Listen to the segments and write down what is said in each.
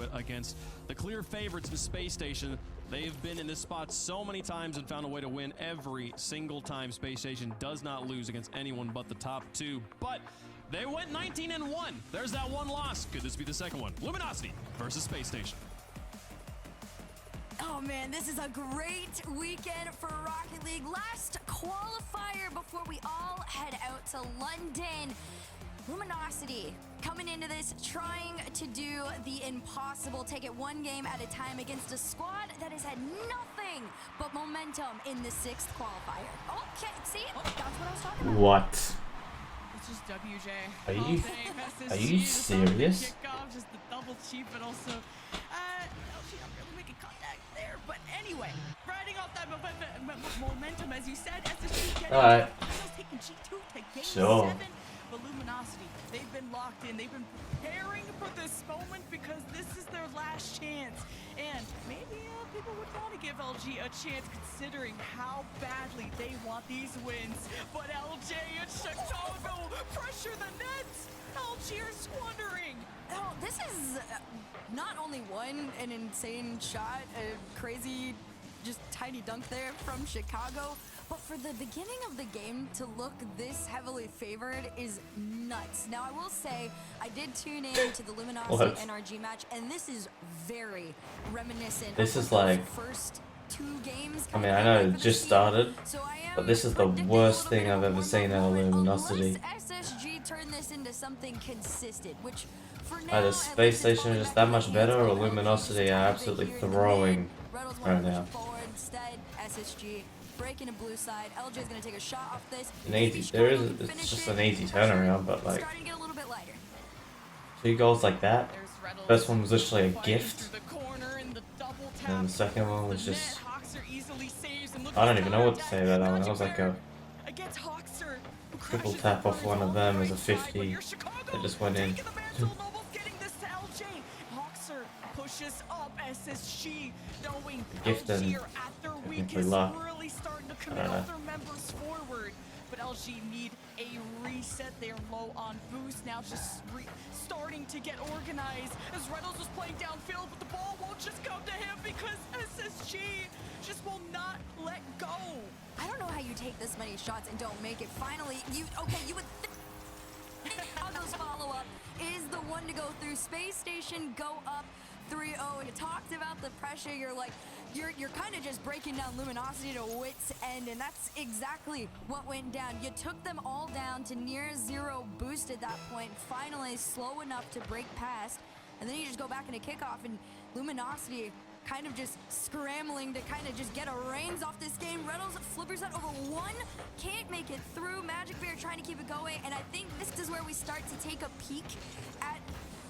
it against the clear favorites in Spacestation. They've been in this spot so many times and found a way to win every single time. Spacestation does not lose against anyone but the top two, but they went 19-1. There's that one loss. Could this be the second one? Luminosity versus Spacestation. Oh man, this is a great weekend for Rocket League. Last qualifier before we all head out to London. Luminosity coming into this, trying to do the impossible, take it one game at a time against a squad that has had nothing but momentum in the 6th qualifier. Okay, see? That's what I was talking about. What? It's just WJ. Are you serious? Kickoff, just the double cheap, but also, LG not really making contact there. But anyway, riding off that momentum, as you said, SSG getting taking G2 to game 7. But Luminosity, they've been locked in. They've been preparing for this moment because this is their last chance. And maybe people would want to give LG a chance considering how badly they want these wins. But LJ in Chicago pressure the nets. LG are squandering. Oh, this is not only an insane shot, a crazy, just tiny dunk there from Chicago, but for the beginning of the game to look this heavily favored is nuts. Now, I will say, I did tune in to the Luminosity NRG match, and this is very reminiscent This of is like, first 2 games. I mean, I know it just started, but this is the worst thing I've ever seen out of Luminosity. SSG turned this into something consistent, which for now, Either Space Station is just that much better, or Luminosity are absolutely throwing right now. Instead, SSG breaking a blue side. LJ is going to take a shot off this. It's just an easy turnaround, but like, 2 goals like that. First one was literally a gift, and the second one was just, I don't even know what to say about that one. That was like a triple tap off one of them as a 50 that just went in. Pushes up SSG, knowing Gift and technically luck. really starting to commit other members forward. But LG need a reset. They're low on boost now, just starting to get organized. As Reynolds was playing downfield, but the ball won't just come to him because SSG just will not let go. I don't know how you take this many shots and don't make it. Finally, you would think Chicago's follow-up is the one to go through. Space Station go up 3-0, and it talked about the pressure. You're kind of just breaking down Luminosity to wit's end, and that's exactly what went down. You took them all down to near 0 boost at that point, finally slow enough to break past, and then you just go back into kickoff, and Luminosity kind of just scrambling to kind of just get a reins off this game. Reynolds flippers that over 1, can't make it through. Magic Bear trying to keep it going, and I think this is where we start to take a peek at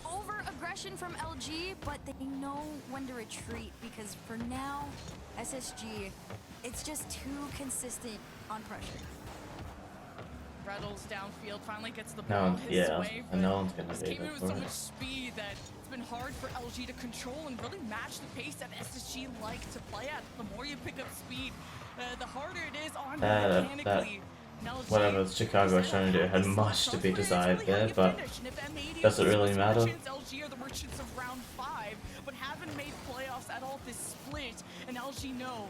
over-aggression from LG, but they know when to retreat because for now, SSG, it's just too consistent on pressure. Reynolds downfield finally gets the ball his way, and no one's gonna this do came in with so much speed that it's been hard for LG to control and really match the pace that SSG like to play at. The more you pick up speed, the harder it is on mechanically. Whatever Chicago was trying to do had much to be desired there, but does it really matter? LG are the merchants of round 5, but haven't made playoffs at all this split, and LG know,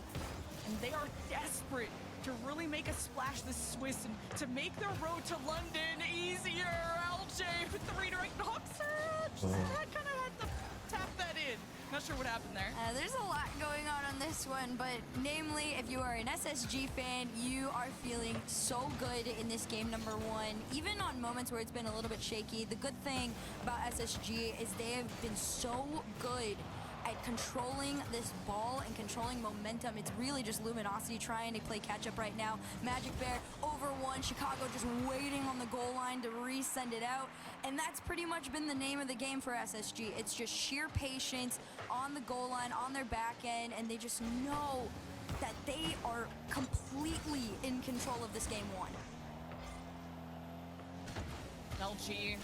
and they are desperate to really make a splash this Swiss and to make their road to London easier. LJ with the redirect Hoxer just kind of had to tap that in. Not sure what happened there. There's a lot going on this one, but namely, if you are an SSG fan, you are feeling so good in this game number 1. Even on moments where it's been a little bit shaky, the good thing about SSG is they have been so good at controlling this ball and controlling momentum. It's really just Luminosity trying to play catch up right now. Magic Bear over 1, Chicago just waiting on the goal line to resend it out. And that's pretty much been the name of the game for SSG. It's just sheer patience on the goal line, on their back end, and they just know that they are completely in control of this game 1. LG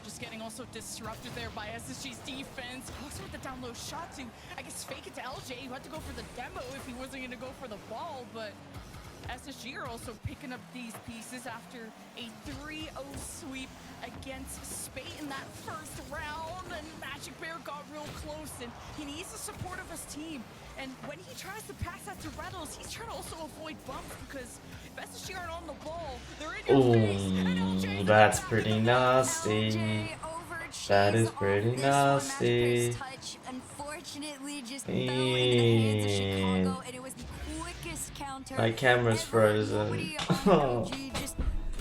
just getting also disrupted there by SSG's defense. Also with the down low shot to, I guess, fake it to LJ, who had to go for the demo if he wasn't going to go for the ball, but SSG are also picking up these pieces after a 3-0 sweep against Spate in that first round, and Magic Bear real close, and he needs the support of his team. And when he tries to pass that to Reynolds, he's trying to also avoid bumps because if SSG aren't on the ball, they're in your face. And LJ, that's pretty nasty. LJ That is overcheesed pretty off this one. nasty. Magic touch, unfortunately, just fell into the hands of Chicago, and it was the quickest counter. My camera's ever. frozen. Nobody on LG just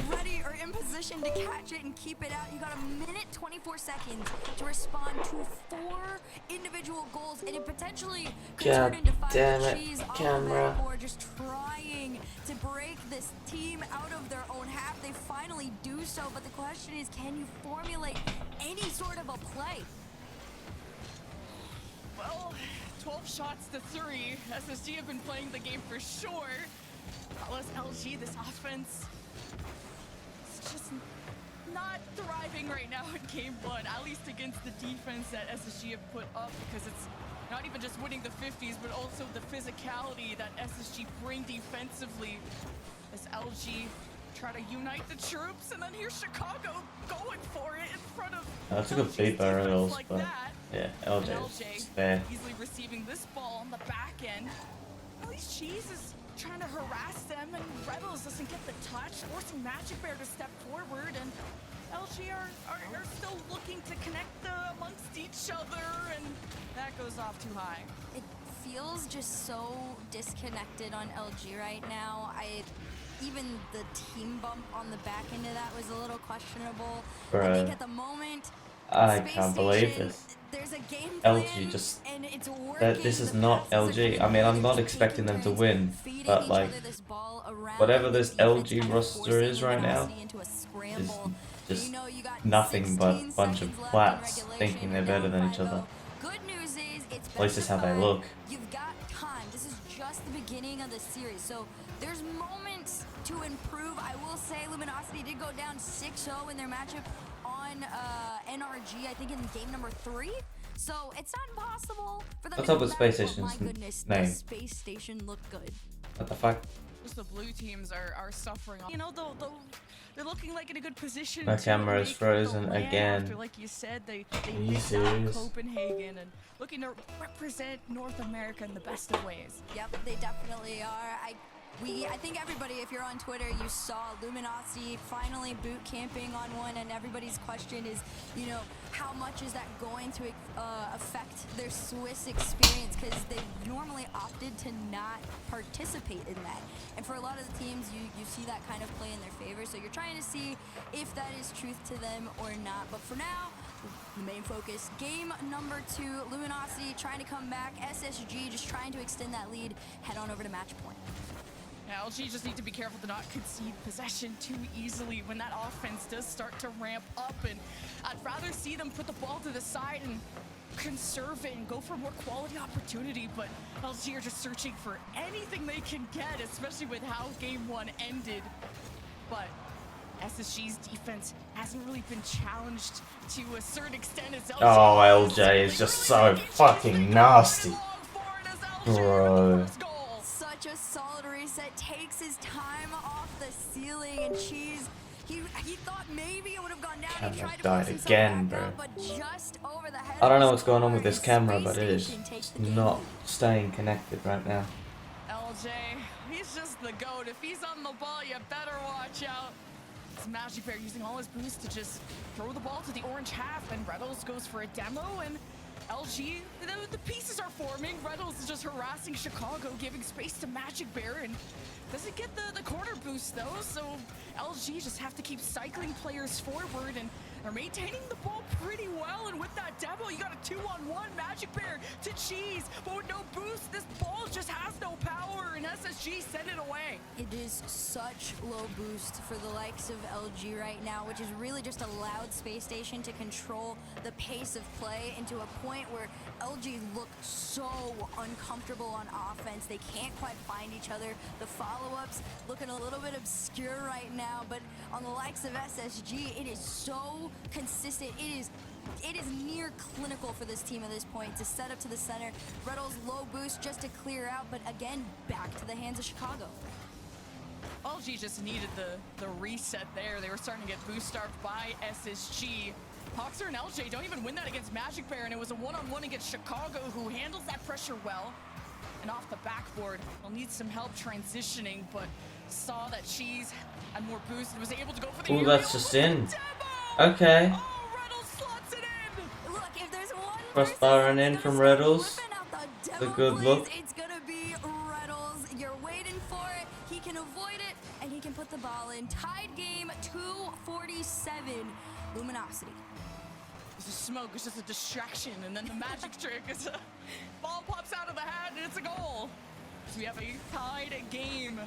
ready or in position to catch it and keep it out. You got a minute 24 seconds to respond to 4 individual goals, and it potentially could turn into 5 cheese off camera. or just trying to break this team out of their own half. They finally do so, but the question is, can you formulate any sort of a play? Well, 12 shots to 3. SSG have been playing the game for sure. Unless LG, this offense, it's just not thriving right now in game 1, at least against the defense that SSG have put up, because it's not even just winning the 50s, but also the physicality that SSG bring defensively as LG try to unite the troops, and then here's Chicago going for it in front of That's a good LG's beat by defense Reynolds, like but that. yeah, LJ is bad. Easily receiving this ball on the back end. At least Cheese is trying to harass them, and Rebels doesn't get the touch, forcing Magic Bear to step forward, and LG are still looking to connect amongst each other, and that goes off too high. It feels just so disconnected on LG right now. Even the team bump on the back end of that was a little questionable. Bruh. I think at the moment, I can't believe this. There's a game LG plan, just and it's that this is not LG. I mean, I'm not expecting them to win, but like whatever this LG roster is right now is just nothing but a bunch of flats thinking they're better than each other. Good news is it's At least it's how they best of look. 5. You've got time. This is just the beginning of the series, so there's moments to improve. I will say Luminosity did go down 6-0 in their matchup on NRG, I think in game number 3. So it's not impossible for them What's to up with come back, Spacestation's but my goodness, name? the Space Station looked good. What the fuck? Just the blue teams are suffering. You know, they're looking like in a good position. My to camera is make frozen the land again. After, like you said, they Are you beat out serious? Copenhagen and looking to represent North America in the best of ways. Yep, they definitely are. I think everybody, if you're on Twitter, you saw Luminosity finally boot camping on one, and everybody's question is, you know, how much is that going to affect their Swiss experience? Because they normally opted to not participate in that. And for a lot of the teams, you see that kind of play in their favor. So you're trying to see if that is truth to them or not. But for now, the main focus, game number 2, Luminosity trying to come back, SSG just trying to extend that lead, head on over to match point. Now, LG just need to be careful to not concede possession too easily when that offense does start to ramp up, and I'd rather see them put the ball to the side and conserve it and go for more quality opportunity, but LG are just searching for anything they can get, especially with how game 1 ended. But SSG's defense hasn't really been challenged to a certain extent as LG. Oh, LJ is just so fucking nasty. Bro. Such a solid reset, takes his time off the ceiling, and Cheese, he thought maybe it would have gone down. Camera He tried to died force himself again, back bro. out, but just over the head I don't of know the what's going on with scorer, this camera, Space but it is Station takes the game not lead. staying connected right now. LJ, he's just the GOAT. If he's on the ball, you better watch out. It's Magic Bear using all his boost to just throw the ball to the orange half, and Reynolds goes for a demo, and LG, the pieces are forming. Reynolds is just harassing Chicago, giving space to Magic Bear, and doesn't get the corner boost though, so LG just have to keep cycling players forward, and are maintaining the ball pretty well, and with that demo, you got a 2-on-1 Magic Bear to Cheese, but with no boost, this ball just has no power, and SSG send it away. It is such low boost for the likes of LG right now, which has really just allowed Space Station to control the pace of play into a point where LG look so uncomfortable on offense. They can't quite find each other. The follow-ups looking a little bit obscure right now, but on the likes of SSG, it is so consistent. It is near clinical for this team at this point to set up to the center. Reynolds low boost just to clear out, but again, back to the hands of Chicago. LG just needed the reset there. They were starting to get boost starved by SSG. Hoxer and LJ don't even win that against Magic Bear, and it was a one-on-one against Chicago, who handles that pressure well. And off the backboard, he'll need some help transitioning, but saw that Cheese had more boost and was able to go for the Ooh, that's just in. Okay. Oh, Reynolds slots it in. Look, if there's one Crossbar and in from Reynolds. whipping out the It's a demo good plays, look. it's gonna be Reynolds. You're waiting for it. He can avoid it, and he can put the ball in. Tied game, 2:47. Luminosity. The smoke is just a distraction, and then the magic trick is a ball pops out of the hat, and it's a goal. So we have a tied game.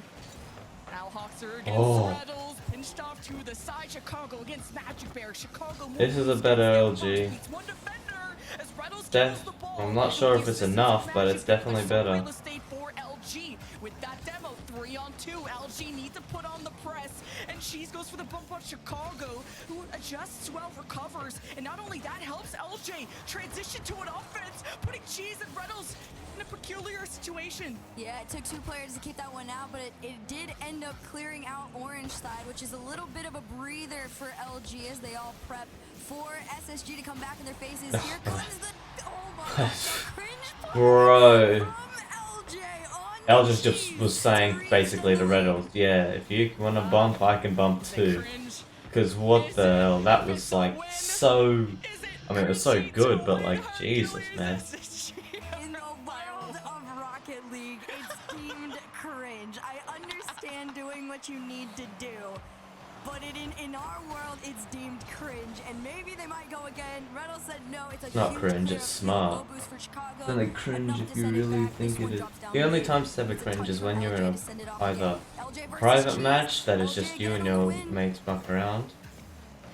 Now Hoxer against Reynolds, pinched off to the side. Chicago against Magic Bear. Chicago. This is a better LG. One defender as Reynolds Def, kills the ball. I'm not sure if it's enough, but it's definitely better. Real estate for LG with that demo 3-on-2. LG need to put on the press, and Cheese goes for the bump on Chicago, who adjusts well, recovers, and not only that helps LJ transition to an offense, putting Cheese and Reynolds in a peculiar situation. Yeah, it took 2 players to keep that one out, but it did end up clearing out orange side, which is a little bit of a breather for LG as they all prep for SSG to come back in their faces. Here comes the my God, the cringe play Bro. from LJ on LJ just was saying basically to Reynolds, yeah, if you want to bump, I can bump too. Because what the hell, that was like so, I mean it was so good, but like Jesus man. In the world of Rocket League, it's deemed cringe. I understand doing what you need to do, but in our world, it's deemed cringe, and maybe they might go again. Reynolds said no, it's a Not huge cringe, clear it's field smart. goal boost for Chicago. It's only cringe Enough if to you send it really back. This think one it is. drops down The only late. time to have a It's a cringe touch is for when you're in LJ a to send it off either again. LJ versus private Cheese. match that is LJ just you getting and a your win. mates muck around,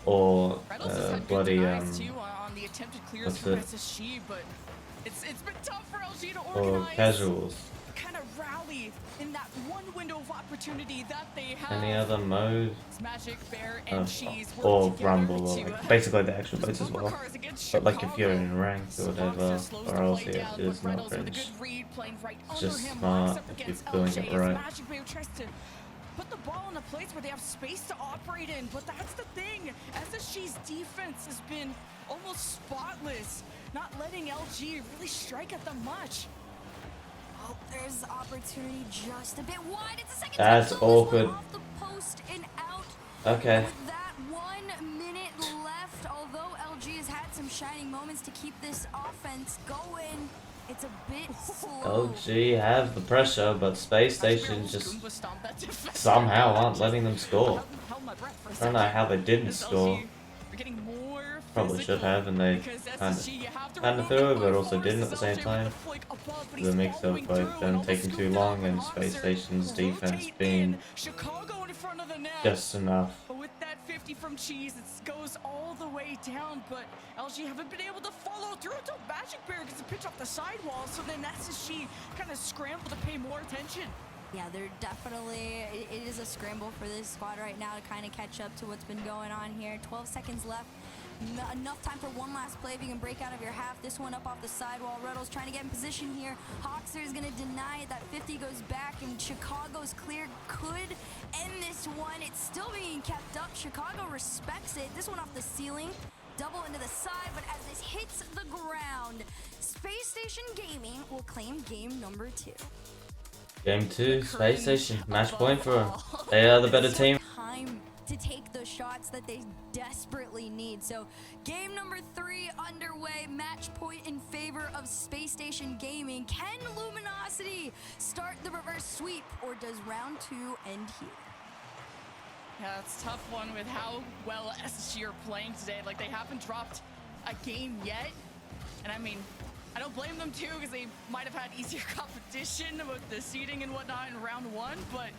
or Reynolds has had good bloody denies too on the attempted clears what's from it? SSG, but it's been tough for LG to or organize. casuals. Kind of rally in that one window of opportunity that they have. Any other mode? It's Magic Bear and Cheese work Or together Rumble, or to, like, basically the actual just modes as bumper well. cars against But like if you're Chicago. in ranked or whatever, Foxer slows or the else play it down, is but not Reynolds with a cringe. good read, playing right It's under just him, smart locks up if against you're doing LJ. it right. As Magic Bear tries to put the ball in a place where they have space to operate in, but that's the thing. SSG's defense has been almost spotless, not letting LG really strike at them much. Oh, there's opportunity just a bit wide. It's the second That's time Lewis went awkward. off the post and out. Okay. With that 1 minute left, although LG has had some shining moments to keep this offense going, it's a bit slow. LG have the pressure, but Space Station just somehow aren't letting them score. I don't know how they didn't score. Probably should have, and they kind of threw it, but also didn't at the same time. The mix of both them taking too long and Space Station's defense being just enough. But with that 50 from Cheese, it goes all the way down, but LG haven't been able to follow through until Magic Bear gets a pitch off the sidewall, so then SSG kind of scramble to pay more attention. Yeah, they're definitely, it is a scramble for this squad right now to kind of catch up to what's been going on here. 12 seconds left. Enough time for one last play if you can break out of your half. This one up off the sidewall. Reynolds trying to get in position here. Hoxer is going to deny it. That 50 goes back, and Chicago's clear could end this one. It's still being kept up. Chicago respects it. This one off the ceiling. Double into the side, but as this hits the ground, Space Station Gaming will claim game number 2. Game 2, Space Station. Match point for them. They are the better team. Time to take the shots that they desperately need. So game number 3 underway. Match point in favor of Space Station Gaming. Can Luminosity start the reverse sweep, or does round 2 end here? Yeah, it's a tough one with how well SSG are playing today. Like, they haven't dropped a game yet. And I mean, I don't blame them too, because they might have had easier competition with the seeding and whatnot in round 1, but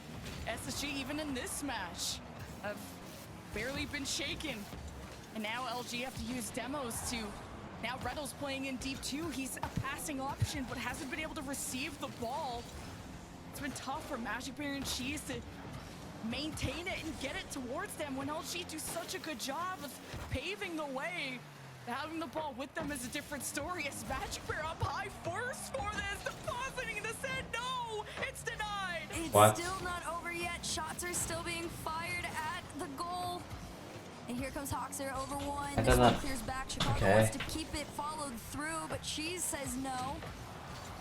SSG, even in this match, have barely been shaken. And now LG have to use demos to, now Reynolds playing in deep too. He's a passing option, but hasn't been able to receive the ball. It's been tough for Magic Bear and Cheese to maintain it and get it towards them when LG do such a good job of paving the way. Having the ball with them is a different story. As Magic Bear up high first for this, depositing in the set. No, it's denied. It's What? still not over yet. Shots are still being fired at the goal. And here comes Hoxer over one. I This got one that. clears back. Chicago Okay. wants to keep it followed through, but Cheese says no.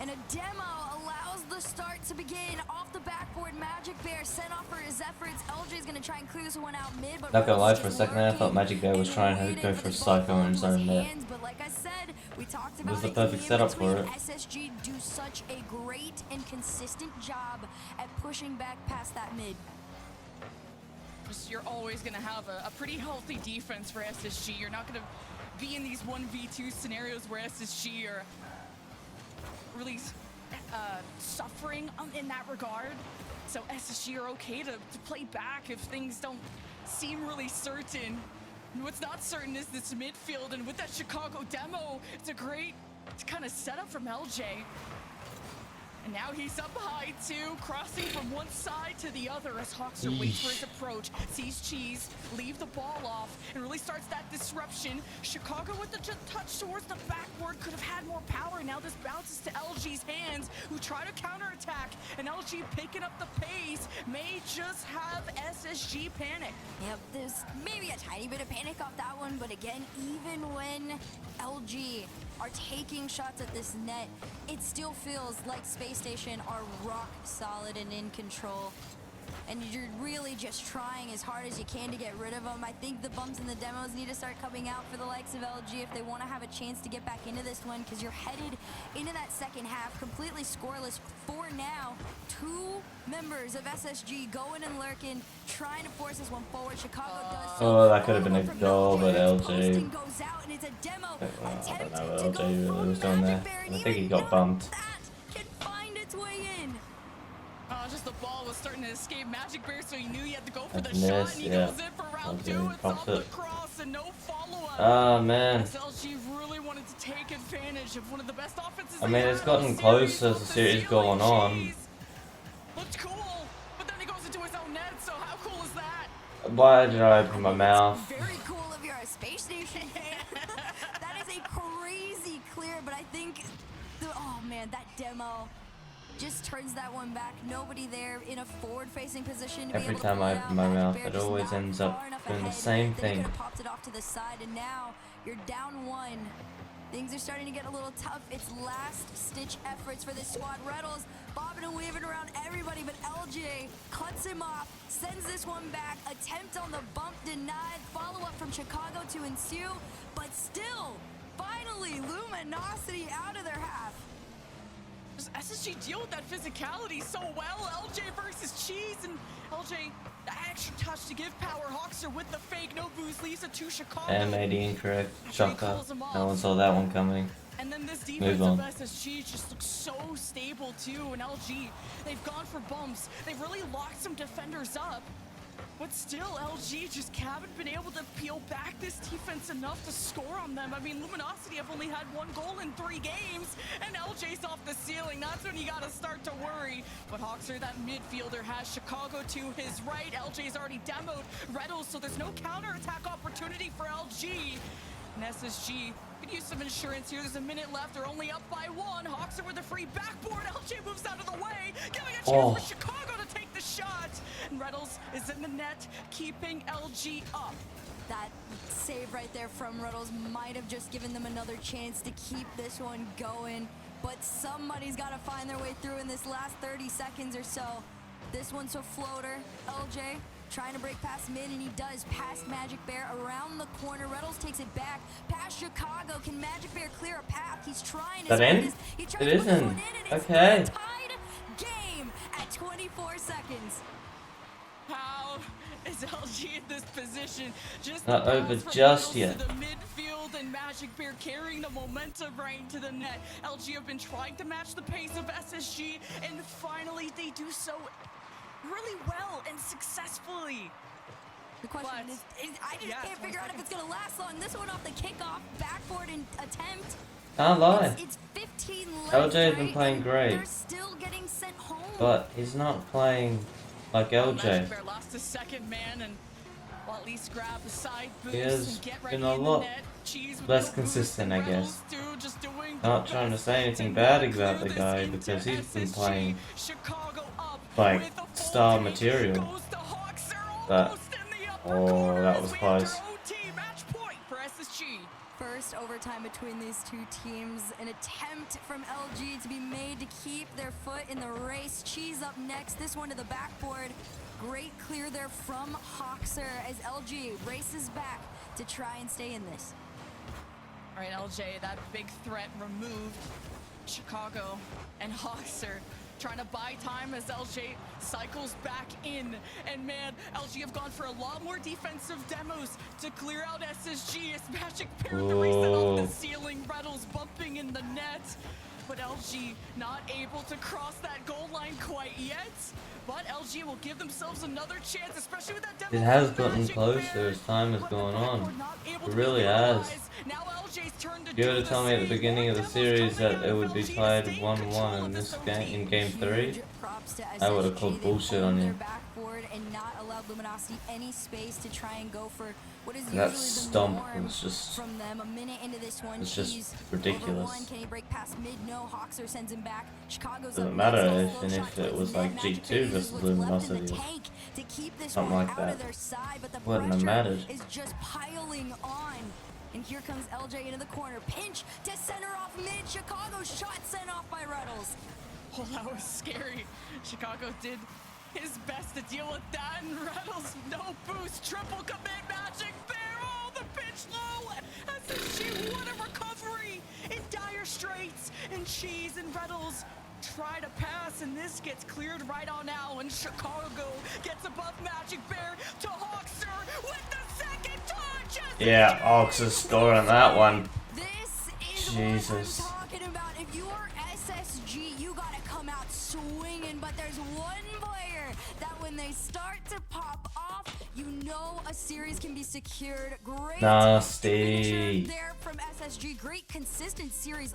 And a demo allows the start to begin. Off the backboard, Magic Bear sent off for his efforts. LJ's gonna try and clear this one out mid, but Not gonna lie, Reynolds for a just second there, I thought lurking Magic Bear was and trying to waiting go for for a this ball psycho in his fall into own net. hands. But like I said, we talked It was about the it perfect in the setup for in-between. it. SSG do such a great and consistent job at pushing back past that mid. You're always going to have a pretty healthy defense for SSG. You're not going to be in these 1v2 scenarios where SSG are really suffering in that regard. So SSG are okay to play back if things don't seem really certain. And what's not certain is this midfield, and with that Chicago demo, it's a great kind of setup from LJ. And now he's up high too, crossing from one side to the other as Hoxer waits for his approach, sees Cheese, leave the ball off, and really starts that disruption. Chicago with the touch towards the backboard could have had more power. Now this bounces to LG's hands, who try to counterattack, and LG picking up the pace may just have SSG panic. Yep, there's maybe a tiny bit of panic off that one, but again, even when LG are taking shots at this net, it still feels like Spacestation are rock solid and in control. And you're really just trying as hard as you can to get rid of them. I think the bumps and the demos need to start coming out for the likes of LG if they want to have a chance to get back into this one, because you're headed into that second half completely scoreless for now. Two members of SSG going and lurking, trying to force this one forward. Chicago does so. Oh, that could have been a goal, but LG. Posting goes out, and it's a demo I don't attempt know to what go LG from was doing there. Magic Bear, and I think he even got bumped. that can find its way in. Just the ball was starting to escape Magic Bear, so he knew he had to go for the That's shot, missed, and he yeah. goes in for round Okay, two. It's off popped the it. cross and no follow-up. Oh man. SLG really wanted to take advantage of one of the best offenses. I mean, it's gotten closer as the series going on. Looked cool, but then he goes into his own net, so how cool is that? Why did I open my mouth? Very cool if you're a Space Station fan. That is a crazy clear, but I think, oh man, that demo just turns that one back. Nobody there in a forward-facing position to Every be able time to pull I it open out. my Magic mouth, Bear it just always not ends up far enough doing the ahead same that he thing. could have popped it off to the side, and now you're down one. Things are starting to get a little tough. It's last-stitch efforts for this squad. Reynolds bobbing and weaving around everybody, but LJ cuts him off, sends this one back. Attempt on the bump denied. Follow-up from Chicago to ensue, but still, finally, Luminosity out of their half. Does SSG deal with that physicality so well? LJ versus Cheese, and LJ, the extra touch to give power. Hoxer with the fake, no boost, leaves it to Chicago. And made the incorrect shocker. calls him off. No one saw that one coming. And then this defense Move of on. SSG just looks so stable too. And LG, they've gone for bumps. They've really locked some defenders up. But still, LG just haven't been able to peel back this defense enough to score on them. I mean, Luminosity have only had 1 goal in 3 games, and LJ's off the ceiling. That's when you gotta start to worry. But Hoxer, that midfielder, has Chicago to his right. LJ's already demoed Reynolds, so there's no counterattack opportunity for LG. And SSG could use some insurance here. There's a minute left. They're only up by 1. Hoxer with a free backboard. LJ moves out of the way, giving a chance for Chicago to take the shot. And Reynolds is in the net, keeping LG up. That save right there from Reynolds might have just given them another chance to keep this one going. But somebody's got to find their way through in this last 30 seconds or so. This one's a floater. LJ trying to break past mid, and he does, past Magic Bear around the corner. Reynolds takes it back past Chicago. Can Magic Bear clear a path? He's trying That in? He tries It to put this isn't. one in, and it's Okay. a tied game at 24 seconds. How is LG in this position? Just Not the over pass from just Reynolds yet. to the midfield, and Magic Bear carrying the momentum right into the net. LG have been trying to match the pace of SSG, and finally they do so really well and successfully. The question is I just can't figure out if it's going to last long. This one off the kickoff, backboard and attempt. Can't lie. It's 15 left, LJ has been right? playing And great. They're still getting sent home. But he's not playing like Magic LJ. Bear lost his second man, and will at least grab a side boost has and get ready been a in lot the net. Cheese with less no boost, consistent, I and Reynolds guess. too, just doing Not the trying to best say anything to bad not about clear the this guy into because he's been SSG. playing Chicago up like with a full star take. material. Goes to Hoxer, But almost in the upper oh, corner that as was we close. enter OT. forced overtime between these two teams. An attempt from LG to be made to keep their foot in the race. Cheese up next. This one to the backboard. Great clear there from Hoxer as LG races back to try and stay in this. All right, LJ, that big threat removed. Chicago and Hoxer trying to buy time as LJ cycles back in. And man, LG have gone for a lot more defensive demos to clear out SSG as Magic Pair the reset off the ceiling. Reynolds bumping in the net. But LG not able to cross that goal line quite yet. But LG will give themselves another chance, especially with that demo. It has gotten closer as time has gone on. It really has. Now LJ's turn to If you were to tell me at the beginning of the series that it would be tied 1-1 in this game, in Game 3, I would have called bullshit on you. And not allowed Luminosity any space to try and go for what is That usually stump the norm was just, from them. A minute into this one, it's just Cheese ridiculous. over one. Can he break past mid? No. Hoxer sends him back. Chicago's Doesn't up matter next. even Slow if shot it was towards like net. Magic G2 uses versus what's left in the Luminosity, tank to keep this something one like out that. of their side, but the Wouldn't have pressure mattered. is just piling on. And here comes LJ into the corner. Pinch to center off mid. Chicago shot sent off by Ruddles. Oh, that was scary. Chicago did his best to deal with that, and Reynolds, no boost, triple commit, Magic Bear, oh, the pitch low, SSG, what a recovery, in dire straits, and Cheese and Reynolds try to pass, and this gets cleared right on now, and Chicago gets above Magic Bear to Hoxer with the second touch. Yeah, Ox's scoring that one. This is Jesus. what I'm talking about. If you are SSG, you gotta come out swinging, but there's one player that when they start to pop off, you know a series can be secured. Great Nasty. signature there from SSG. Great consistent series